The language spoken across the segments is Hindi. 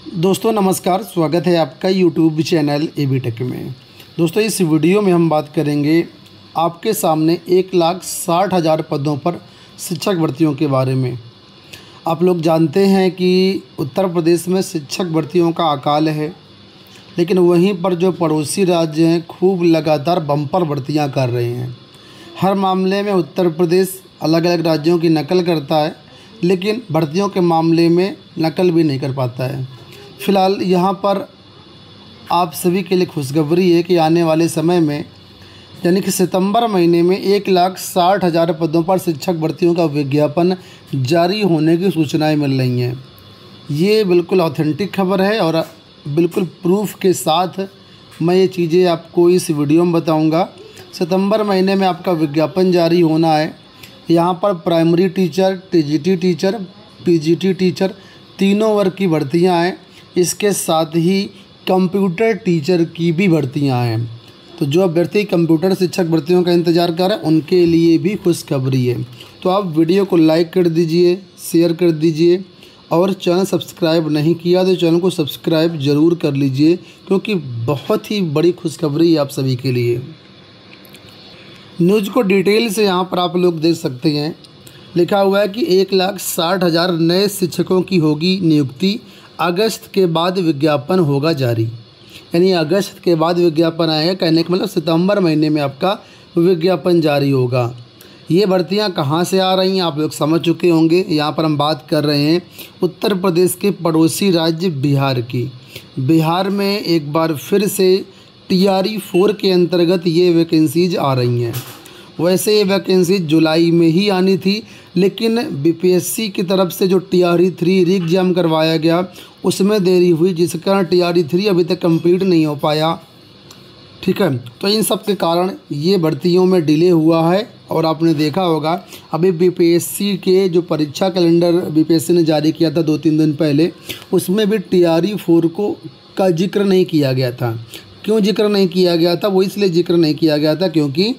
दोस्तों नमस्कार, स्वागत है आपका यूट्यूब चैनल एबी टेक में। दोस्तों इस वीडियो में हम बात करेंगे आपके सामने 1,60,000 पदों पर शिक्षक भर्तियों के बारे में। आप लोग जानते हैं कि उत्तर प्रदेश में शिक्षक भर्तियों का अकाल है, लेकिन वहीं पर जो पड़ोसी राज्य हैं खूब लगातार बम्पर भर्तियां कर रहे हैं। हर मामले में उत्तर प्रदेश अलग अलग राज्यों की नकल करता है, लेकिन भर्तियों के मामले में नकल भी नहीं कर पाता है। फ़िलहाल यहाँ पर आप सभी के लिए खुशखबरी है कि आने वाले समय में यानी कि सितंबर महीने में 1,60,000 पदों पर शिक्षक भर्तियों का विज्ञापन जारी होने की सूचनाएं मिल रही हैं। ये बिल्कुल ऑथेंटिक खबर है और बिल्कुल प्रूफ के साथ मैं ये चीज़ें आपको इस वीडियो में बताऊंगा। सितंबर महीने में आपका विज्ञापन जारी होना है। यहाँ पर primary teacher, TGT teacher, PGT teacher तीनों वर्ग की भर्तियाँ हैं। इसके साथ ही कंप्यूटर टीचर की भी भर्तियां हैं। तो जो अभ्यर्थी कंप्यूटर शिक्षक भर्तियों का इंतज़ार कर रहे हैं उनके लिए भी खुशखबरी है। तो आप वीडियो को लाइक कर दीजिए, शेयर कर दीजिए और चैनल सब्सक्राइब नहीं किया तो चैनल को सब्सक्राइब ज़रूर कर लीजिए, क्योंकि बहुत ही बड़ी खुशखबरी है आप सभी के लिए। न्यूज़ को डिटेल से यहाँ पर आप लोग देख सकते हैं। लिखा हुआ है कि 1,60,000 नए शिक्षकों की होगी नियुक्ति, अगस्त के बाद विज्ञापन होगा जारी। यानी अगस्त के बाद विज्ञापन आएगा, कहने का मतलब सितंबर महीने में आपका विज्ञापन जारी होगा। ये भर्तियां कहाँ से आ रही हैं आप लोग समझ चुके होंगे। यहाँ पर हम बात कर रहे हैं उत्तर प्रदेश के पड़ोसी राज्य बिहार की। बिहार में एक बार फिर से TRE 4 के अंतर्गत ये वैकेंसीज आ रही हैं। वैसे ये वैकेंसी जुलाई में ही आनी थी, लेकिन BPSC की तरफ से जो TRE 3 री एग्ज़ाम करवाया गया उसमें देरी हुई, जिस कारण TRE 3 अभी तक कंप्लीट नहीं हो पाया। ठीक है, तो इन सब के कारण ये भर्तियों में डिले हुआ है। और आपने देखा होगा अभी BPSC के जो परीक्षा कैलेंडर BPSC ने जारी किया था 2-3 दिन पहले, उसमें भी TRE 4 का जिक्र नहीं किया गया था। क्यों जिक्र नहीं किया गया था? वो इसलिए जिक्र नहीं किया गया था क्योंकि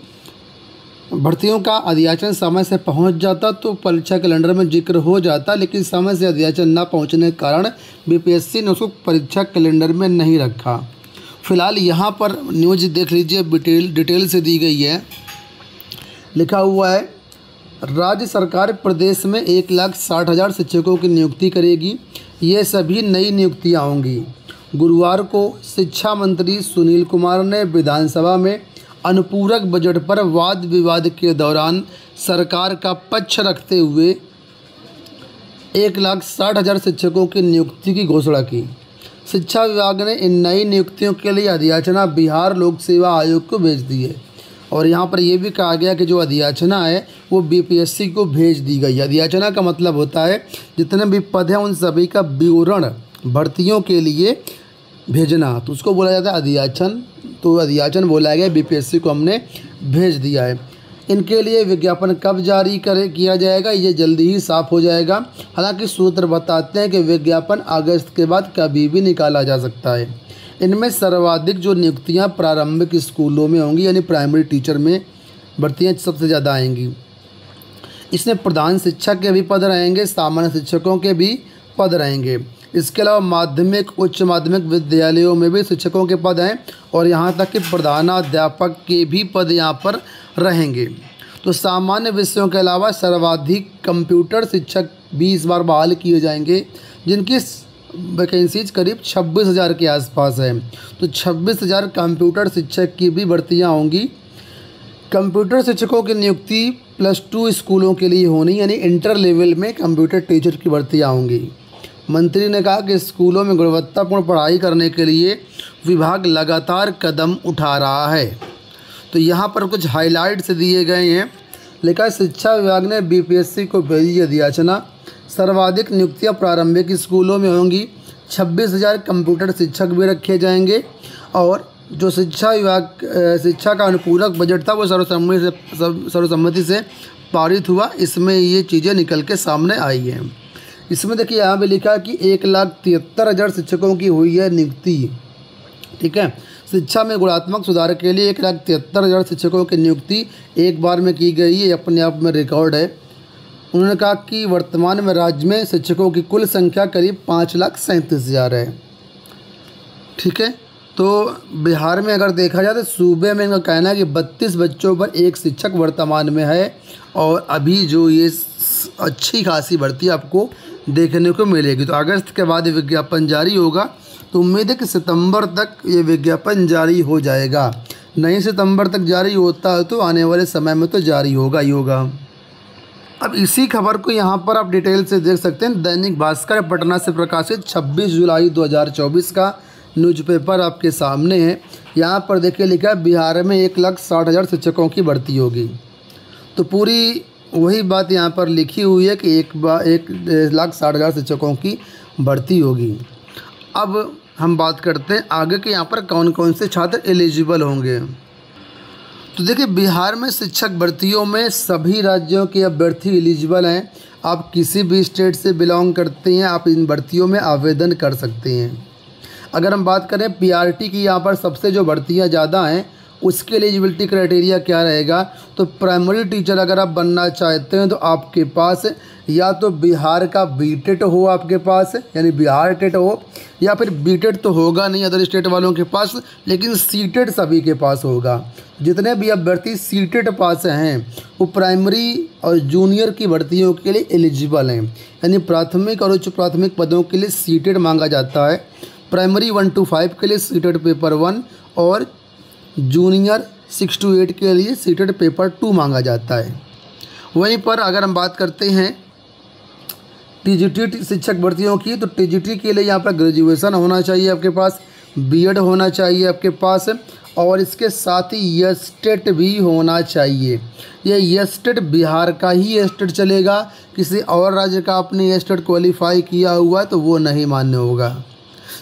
भर्तियों का अध्याचन समय से पहुंच जाता तो परीक्षा कैलेंडर में जिक्र हो जाता, लेकिन समय से अध्याचन न पहुंचने के कारण BPSC ने उसको परीक्षा कैलेंडर में नहीं रखा। फ़िलहाल यहाँ पर न्यूज़ देख लीजिए, डिटेल से दी गई है। लिखा हुआ है राज्य सरकार प्रदेश में 1,60,000 शिक्षकों की नियुक्ति करेगी। ये सभी नई नियुक्तियाँ होंगी। गुरुवार को शिक्षा मंत्री सुनील कुमार ने विधानसभा में अनुपूरक बजट पर वाद विवाद के दौरान सरकार का पक्ष रखते हुए 1,60,000 शिक्षकों की नियुक्ति की घोषणा की। शिक्षा विभाग ने इन नई नियुक्तियों के लिए अधियाचना बिहार लोक सेवा आयोग को भेज दी है। और यहाँ पर यह भी कहा गया कि जो अधियाचना है वो BPSC को भेज दी गई। अधियाचना का मतलब होता है जितने भी पद हैं उन सभी का विवरण भर्तियों के लिए भेजना, तो उसको बोला जाता है अधियाचन। तो अधियाचन बोला गया, BPSC को हमने भेज दिया है। इनके लिए विज्ञापन कब जारी किया जाएगा ये जल्दी ही साफ हो जाएगा। हालांकि सूत्र बताते हैं कि विज्ञापन अगस्त के बाद कभी भी निकाला जा सकता है। इनमें सर्वाधिक जो नियुक्तियां प्रारंभिक स्कूलों में होंगी, यानी प्राइमरी टीचर में भर्तियाँ सबसे ज़्यादा आएंगी। इसमें प्रधान शिक्षक के भी पद रहेंगे, सामान्य शिक्षकों के भी पद रहेंगे। इसके अलावा माध्यमिक, उच्च माध्यमिक विद्यालयों में भी शिक्षकों के पद हैं और यहाँ तक कि प्रधानाध्यापक के भी पद यहाँ पर रहेंगे। तो सामान्य विषयों के अलावा सर्वाधिक कंप्यूटर शिक्षक भी इस बार बहाल किए जाएंगे, जिनकी वैकेंसीज करीब 26,000 के आसपास है। तो 26,000 कंप्यूटर शिक्षक की भी भर्तियाँ होंगी। कंप्यूटर शिक्षकों की नियुक्ति +2 स्कूलों के लिए होनी, यानी इंटर लेवल में कंप्यूटर टीचर की भर्तियाँ होंगी। मंत्री ने कहा कि स्कूलों में गुणवत्तापूर्ण पढ़ाई करने के लिए विभाग लगातार कदम उठा रहा है। तो यहाँ पर कुछ हाइलाइट्स दिए गए हैं। लिखा है शिक्षा विभाग ने BPSC को भेजी अधियाचना। सर्वाधिक नियुक्तियाँ प्रारंभिक स्कूलों में होंगी। 26,000 कंप्यूटर शिक्षक भी रखे जाएंगे। और जो शिक्षा का अनुपूरक बजट था वो सर्वसम्मति से पारित हुआ। इसमें ये चीज़ें निकल के सामने आई हैं। इसमें देखिए यहाँ पे लिखा है कि 1,73,000 शिक्षकों की हुई है नियुक्ति। ठीक है, शिक्षा में गुणात्मक सुधार के लिए 1,73,000 शिक्षकों की नियुक्ति एक बार में की गई है। अपने आप में रिकॉर्ड है। उन्होंने कहा कि वर्तमान में राज्य में शिक्षकों की कुल संख्या करीब 5,37,000 है। ठीक है, तो बिहार में अगर देखा जाए तो सूबे में इनका कहना है कि 32 बच्चों पर एक शिक्षक वर्तमान में है, और अभी जो ये अच्छी खासी भर्ती आपको देखने को मिलेगी। तो अगस्त के बाद विज्ञापन जारी होगा, तो उम्मीद है कि सितंबर तक ये विज्ञापन जारी हो जाएगा। नहीं सितंबर तक जारी होता है तो आने वाले समय में तो जारी होगा ही होगा। अब इसी खबर को यहाँ पर आप डिटेल से देख सकते हैं। दैनिक भास्कर पटना से प्रकाशित 26 जुलाई 2024 का न्यूज़पेपर आपके सामने है। यहाँ पर देखिए लिखा है बिहार में 1,60,000 शिक्षकों की भर्ती होगी। तो पूरी वही बात यहाँ पर लिखी हुई है कि 1,60,000 शिक्षकों की भर्ती होगी। अब हम बात करते हैं आगे के यहाँ पर कौन कौन से छात्र एलिजिबल होंगे। तो देखिए बिहार में शिक्षक भर्तियों में सभी राज्यों के अभ्यर्थी एलिजिबल हैं। आप किसी भी स्टेट से बिलोंग करते हैं, आप इन भर्तियों में आवेदन कर सकते हैं। अगर हम बात करें पीआरटी की, यहाँ पर सबसे जो भर्तियाँ ज़्यादा हैं उसके एलिजिबिलिटी क्राइटेरिया क्या रहेगा, तो प्राइमरी टीचर अगर आप बनना चाहते हैं तो आपके पास या तो बिहार का बीटेट हो आपके पास, यानी बिहार टेट हो, या फिर बीटेट तो होगा नहीं अदर स्टेट वालों के पास, लेकिन सीटेट सभी के पास होगा। जितने भी अभ्यर्थी सीटेट पास हैं वो प्राइमरी और जूनियर की भर्तियों के लिए एलिजिबल हैं, यानी प्राथमिक और उच्च प्राथमिक पदों के लिए सीटेट मांगा जाता है। प्राइमरी 1 to 5 के लिए सीटेट पेपर 1 और जूनियर 6 to 8 के लिए सीटेट पेपर 2 मांगा जाता है। वहीं पर अगर हम बात करते हैं टीजीटी शिक्षक भर्तियों की, तो टीजीटी के लिए यहाँ पर ग्रेजुएशन होना चाहिए आपके पास, बीएड होना चाहिए आपके पास, और इसके साथ ही एस्टेट भी होना चाहिए। ये एस्टेट बिहार का ही एस्टेट चलेगा, किसी और राज्य का आपने एस्टेट क्वालिफाई किया हुआ तो वो नहीं मान्य होगा।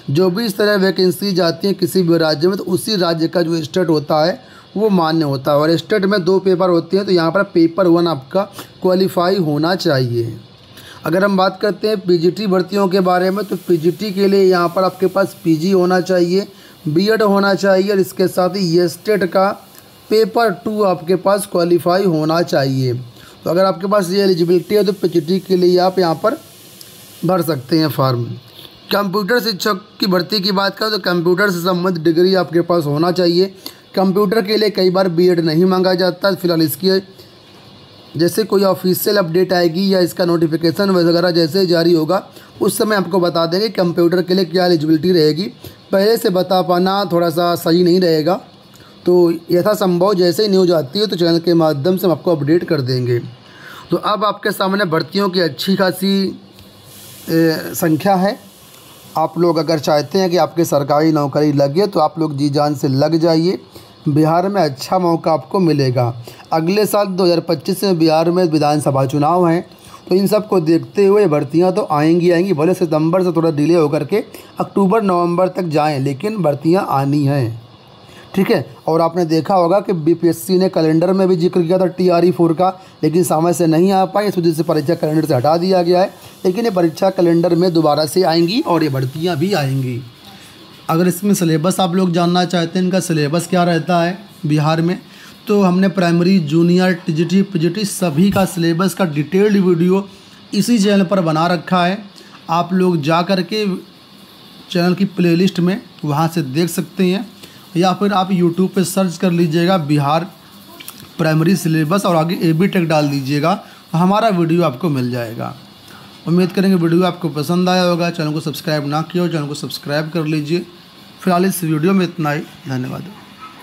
जो भी इस तरह वैकेंसी जाती है किसी भी राज्य में, तो उसी राज्य का जो स्टेट होता है वो मान्य होता है। और स्टेट में 2 पेपर होते हैं, तो यहाँ पर पेपर 1 आपका क्वालिफाई होना चाहिए। अगर हम बात करते हैं पीजीटी भर्तियों के बारे में, तो पीजीटी के लिए यहाँ पर आपके पास पीजी होना चाहिए, बीएड होना चाहिए, और इसके साथ ही स्टेट का पेपर 2 आपके पास क्वालिफाई होना चाहिए। तो अगर आपके पास ये एलिजिबिलिटी है तो पीजीटी के लिए आप यहाँ पर भर सकते हैं फॉर्म। कंप्यूटर शिक्षक की भर्ती की बात करें तो कंप्यूटर से संबंधित डिग्री आपके पास होना चाहिए। कंप्यूटर के लिए कई बार बीएड नहीं मांगा जाता। फिलहाल इसकी जैसे कोई ऑफिशियल अपडेट आएगी या इसका नोटिफिकेशन वगैरह जैसे जारी होगा उस समय आपको बता देंगे कंप्यूटर के लिए क्या एलिजिबिलिटी रहेगी। पहले से बता पाना थोड़ा सा सही नहीं रहेगा, तो यथासंभव जैसे ही न्यूज़ आती है तो चैनल के माध्यम से हम आपको अपडेट कर देंगे। तो अब आपके सामने भर्तियों की अच्छी खासी संख्या है। आप लोग अगर चाहते हैं कि आपकी सरकारी नौकरी लगे तो आप लोग जी जान से लग जाइए। बिहार में अच्छा मौका आपको मिलेगा। अगले साल 2025 में बिहार में विधानसभा चुनाव हैं, तो इन सब को देखते हुए भर्तियां तो आएंगी। भले सितंबर से थोड़ा डिले होकर के अक्टूबर नवंबर तक जाएं, लेकिन भर्तियां आनी हैं। ठीक है, और आपने देखा होगा कि बीपीएससी ने कैलेंडर में भी जिक्र किया था TRE 4 का, लेकिन समय से नहीं आ पाई, इस वजह से परीक्षा कैलेंडर से हटा दिया गया है। लेकिन ये परीक्षा कैलेंडर में दोबारा से आएंगी और ये भर्तियाँ भी आएंगी। अगर इसमें सिलेबस आप लोग जानना चाहते हैं इनका सिलेबस क्या रहता है बिहार में, तो हमने प्राइमरी, जूनियर, टीजीटी, पीजीटी सभी का सिलेबस का डिटेल्ड वीडियो इसी चैनल पर बना रखा है। आप लोग जा कर के चैनल की प्लेलिस्ट में वहाँ से देख सकते हैं, या फिर आप यूट्यूब पे सर्च कर लीजिएगा बिहार प्राइमरी सिलेबस और आगे AB टेक डाल दीजिएगा, हमारा वीडियो आपको मिल जाएगा। उम्मीद करेंगे वीडियो आपको पसंद आया होगा। चैनल को सब्सक्राइब ना किया हो, चैनल को सब्सक्राइब कर लीजिए। फिलहाल इस वीडियो में इतना ही। धन्यवाद।